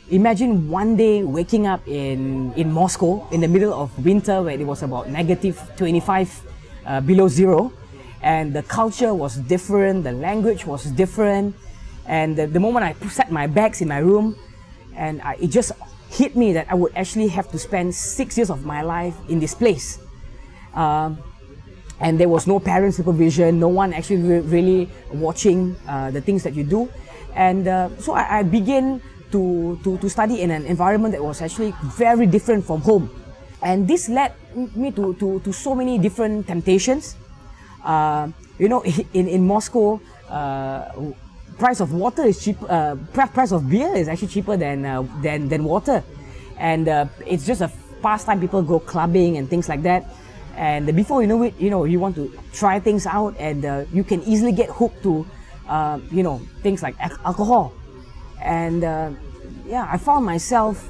imagine one day waking up in Moscow in the middle of winter where it was about -25 below zero, and the culture was different, the language was different, and the moment I set my bags in my room, and it just hit me that I would actually have to spend 6 years of my life in this place. And there was no parent supervision, no one actually really watching the things that you do. And so I began to study in an environment that was actually very different from home. And this led me to so many different temptations. You know, in Moscow, price of water is cheap. Price of beer is actually cheaper than water, and it's just a pastime. People go clubbing and things like that. And before you know it, you want to try things out, and you can easily get hooked to, things like alcohol. And yeah, I found myself,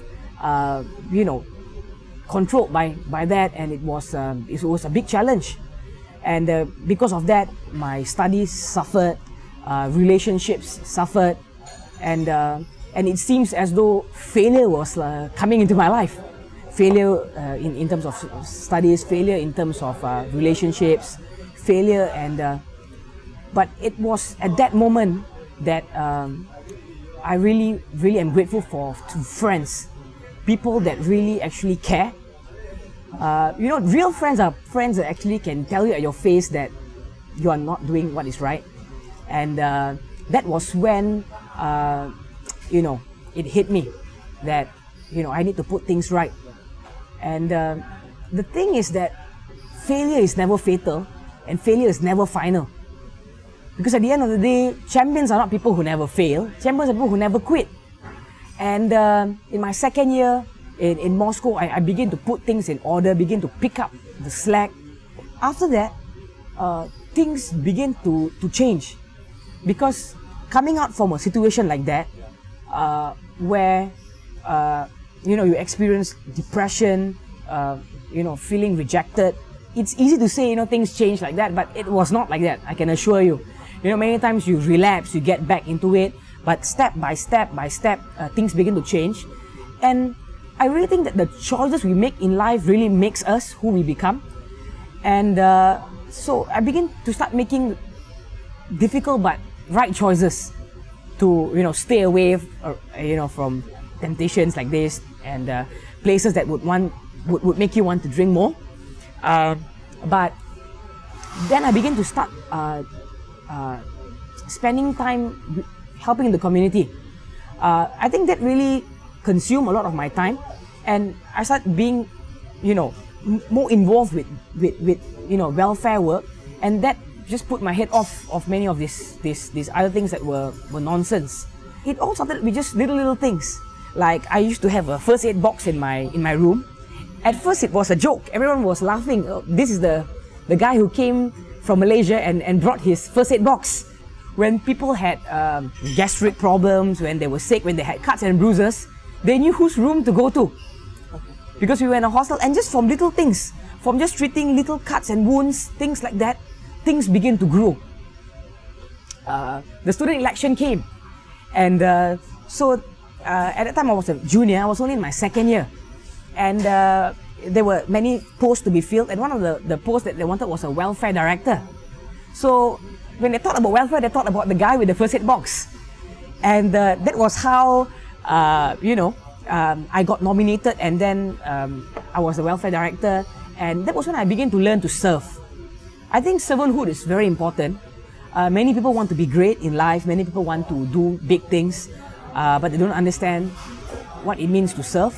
controlled by that, and it was a big challenge. And because of that, my studies suffered, relationships suffered, and it seems as though failure was coming into my life. Failure in terms of studies, failure in terms of relationships, failure, and but it was at that moment that I really am grateful to friends, people that really actually care. Real friends are friends that actually can tell you at your face that you are not doing what is right, and that was when it hit me that I need to put things right. And the thing is that failure is never fatal, and failure is never final. Because at the end of the day, champions are not people who never fail. Champions are people who never quit. And in my second year in Moscow, I began to put things in order, begin to pick up the slack. After that, things begin to change. Because coming out from a situation like that, where you experience depression, feeling rejected. It's easy to say, things change like that, but it was not like that, I can assure you. Many times you relapse, you get back into it, but step by step, things begin to change. And I really think that the choices we make in life really makes us who we become. And so I begin to start making difficult but right choices to, stay away, from temptations like this, and places that would make you want to drink more. But then I begin to start spending time helping the community. I think that really consumed a lot of my time, and I started being, more involved with welfare work, and that just put my head off of many of these other things that were nonsense. It all started with just little things. Like I used to have a first aid box in my room. At first it was a joke. Everyone was laughing. Oh, this is the guy who came from Malaysia and brought his first aid box. When people had gastric problems, when they were sick, when they had cuts and bruises, they knew whose room to go to. Because we were in a hostel, and just from little things, from just treating little cuts and wounds, things like that, things begin to grow. The student election came, and so at that time I was a junior. I was only in my second year, and there were many posts to be filled, and one of the posts that they wanted was a welfare director. So when they thought about welfare, they thought about the guy with the first aid box, and that was how I got nominated, and then I was the welfare director, and that was when I began to learn to serve. I think servanthood is very important. Many people want to be great in life, many people want to do big things, but they don't understand what it means to serve.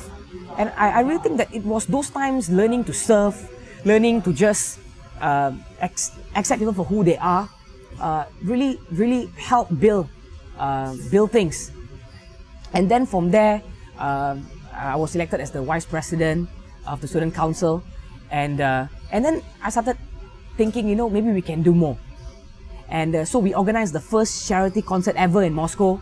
And I really think that it was those times, learning to serve, learning to just accept people for who they are, really help build things. And then from there, I was elected as the vice president of the student council, and then I started thinking, maybe we can do more. And so we organized the first charity concert ever in Moscow.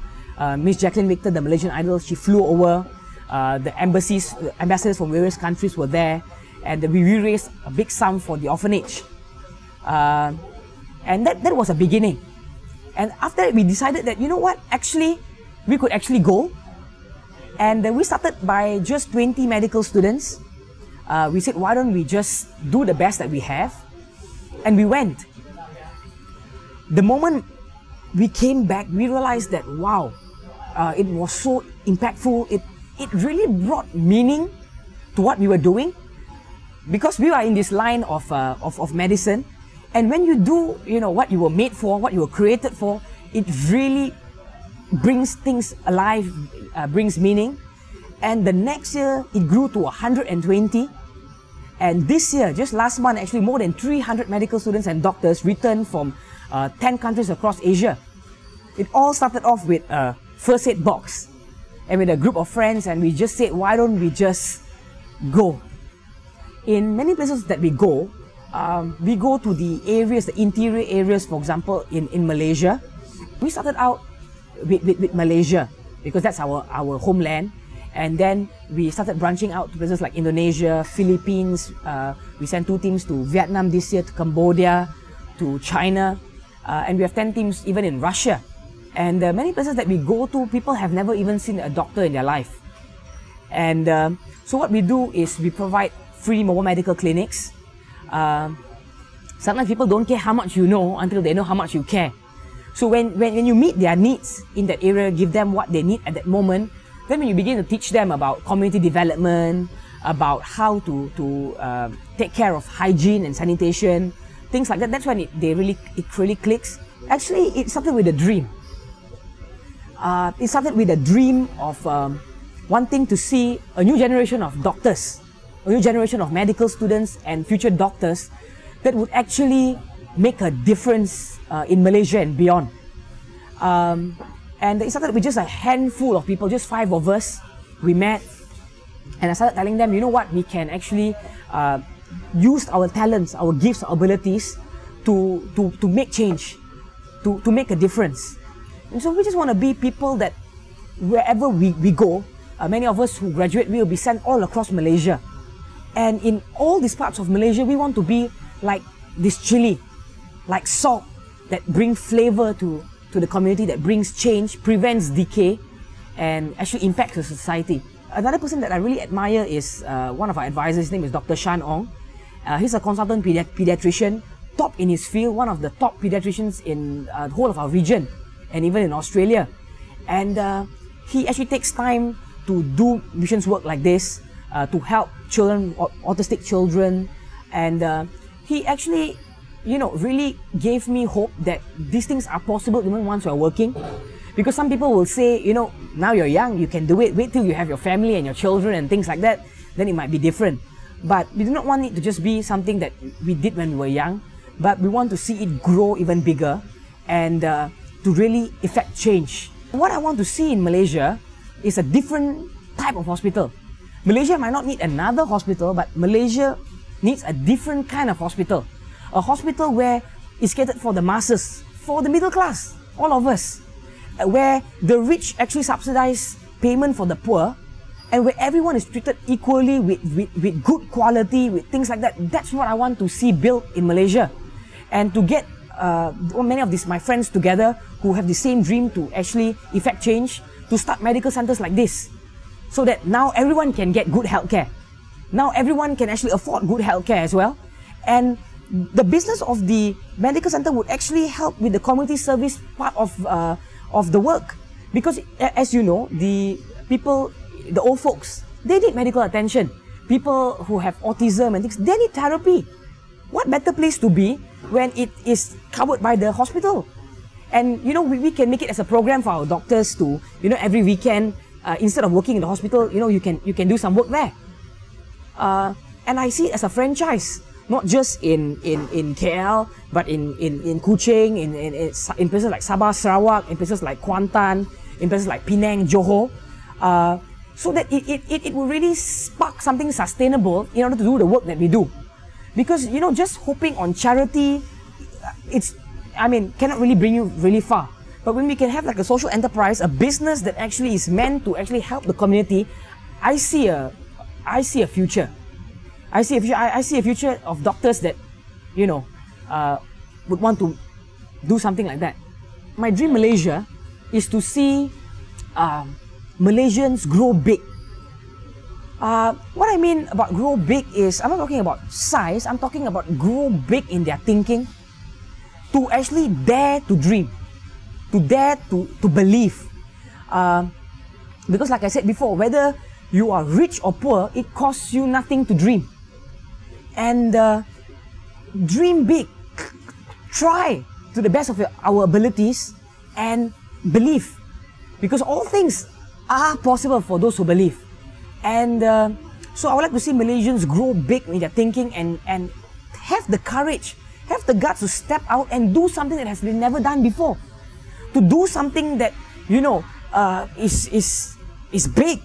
Miss Jacqueline Victor, the Malaysian Idol, she flew over. The ambassadors from various countries were there, and we raised a big sum for the orphanage. And that was a beginning. And after that, we decided that, actually, we could actually go And we started by just 20 medical students. We said, why don't we just do the best that we have? And we went. The moment we came back, we realized that, wow, it was so impactful. It really brought meaning to what we were doing, because we are in this line of medicine. And when you do, what you were made for, what you were created for, it really brings things alive, brings meaning. And the next year, it grew to 120. And this year, just last month, actually more than 300 medical students and doctors returned from 10 countries across Asia. It all started off with a first aid box and with a group of friends, and we just said, why don't we just go? In many places that we go to the areas, the interior areas, for example, in Malaysia. We started out with Malaysia because that's our homeland. And then we started branching out to places like Indonesia, Philippines. We sent 2 teams to Vietnam this year, to Cambodia, to China. And we have 10 teams even in Russia. And many places that we go to, people have never even seen a doctor in their life. And so what we do is we provide free mobile medical clinics. Sometimes people don't care how much you know until they know how much you care. So when you meet their needs in that area, give them what they need at that moment, then when you begin to teach them about community development, about how to take care of hygiene and sanitation, things like that, that's when it really clicks. Actually, it started with a dream. It started with a dream of wanting to see a new generation of doctors, a new generation of medical students and future doctors that would actually make a difference in Malaysia and beyond. And it started with just a handful of people, just 5 of us. We met, and I started telling them, you know what, we can actually use our talents, our gifts, our abilities to make change, to make a difference. And so we just want to be people that wherever we go, many of us who graduate, we will be sent all across Malaysia. And in all these parts of Malaysia, we want to be like this chili, like salt that brings flavor to the community, that brings change, prevents decay, and actually impacts the society. Another person that I really admire is one of our advisors. His name is Dr. Shan Ong. He's a consultant pediatrician, top in his field, one of the top pediatricians in the whole of our region, and even in Australia. And he actually takes time to do missions work like this, to help children, autistic children. And he actually, really gave me hope that these things are possible even once you're working. Because some people will say, now you're young, you can do it, wait till you have your family and your children and things like that, then it might be different. But we do not want it to just be something that we did when we were young, but we want to see it grow even bigger and to really effect change. What I want to see in Malaysia is a different type of hospital. Malaysia might not need another hospital, but Malaysia needs a different kind of hospital. A hospital where it's catered for the masses, for the middle class, all of us. Where the rich actually subsidize payment for the poor, and where everyone is treated equally with good quality, with things like that. That's what I want to see built in Malaysia. And to get many of my friends together who have the same dream to actually effect change, to start medical centers like this, so that now everyone can get good healthcare. Now everyone can actually afford good healthcare as well. And the business of the medical center would actually help with the community service part of the work. Because as you know, the people, the old folks, they need medical attention. People who have autism and things, they need therapy. What better place to be when it is covered by the hospital? And we can make it as a program for our doctors to, every weekend, instead of working in the hospital, you can do some work there. And I see it as a franchise, not just in KL, but in Kuching, in places like Sabah, Sarawak, in places like Kuantan, in places like Penang, Johor, so that it will really spark something sustainable in order to do the work that we do. Because just hoping on charity, cannot really bring you really far. But when we can have like a social enterprise, a business that actually is meant to actually help the community, I see a future. I see a future of doctors that, would want to do something like that. My dream Malaysia is to see Malaysians grow big. What I mean about grow big is, I'm not talking about size, I'm talking about grow big in their thinking, to actually dare to dream, to dare to believe. Because like I said before, whether you are rich or poor, it costs you nothing to dream. And dream big, try to the best of our abilities and believe. Because all things are possible for those who believe. And so I would like to see Malaysians grow big in their thinking and have the courage, have the guts to step out and do something that has been never done before. To do something that, you know, is big.